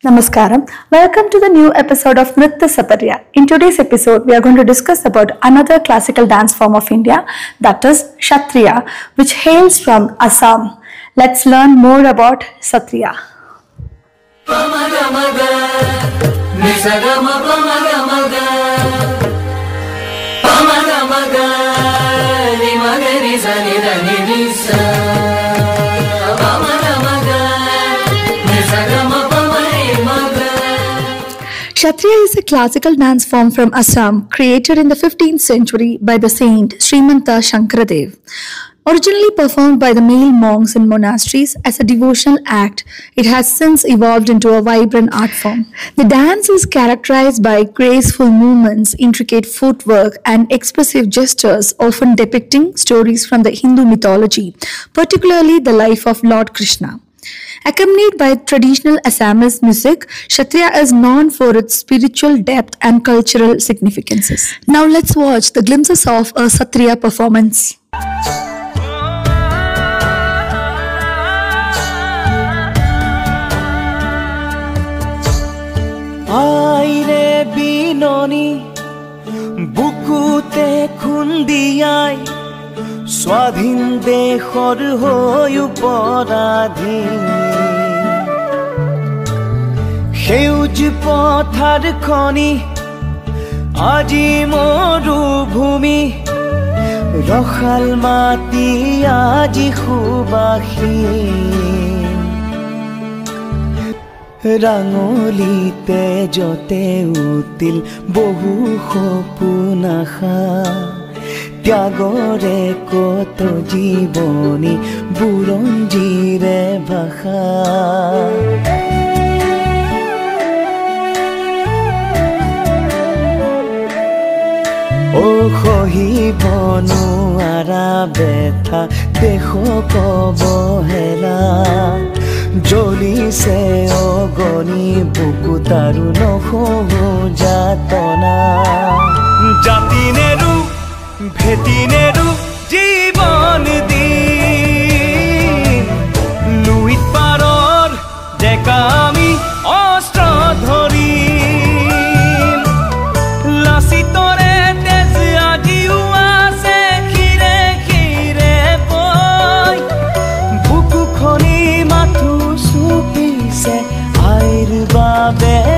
Namaskaram. Welcome to the new episode of Nritya Saparya. In today's episode, we are going to discuss about another classical dance form of India, that is Kshatriya, which hails from Assam. Let's learn more about Kshatriya. Kshatriya is a classical dance form from Assam created in the 15th century by the saint Srimanta Shankaradev. Originally performed by the male monks in monasteries as a devotional act, it has since evolved into a vibrant art form. The dance is characterized by graceful movements, intricate footwork, and expressive gestures, often depicting stories from the Hindu mythology, particularly the life of Lord Krishna. Accompanied by traditional Assamese music, Kshatriya is known for its spiritual depth and cultural significances. Now let's watch the glimpses of a Kshatriya performance. Aire binoni bukute khundiyai স্বাধীন দেশৰ হৈ পৰাধীন সেউজ পথাৰ খনি আজি মৰুভূমি ৰসাল মাটি আজি সুবাসীন ৰাঙলিতে যতে উতিল বহু সপোন আশা ত্যাগৰে কত জীৱনী বুৰঞ্জীৰে ভাষা সহিব নোৱাৰা বেথা দেশক অৱহেলা জ্বলিছে অগণি বুকুত আৰু নহো যাতনা জাতি নেৰু ভেটি নেৰু জীৱন দিন লুইত পাৰৰ ডেকা আমি অস্ত্ৰ ধৰিম লাচিতৰে তেজ আজিও আছে খিৰে খিৰে বৈ বুকু খনি মাথো চুপিছে আইৰ বাবে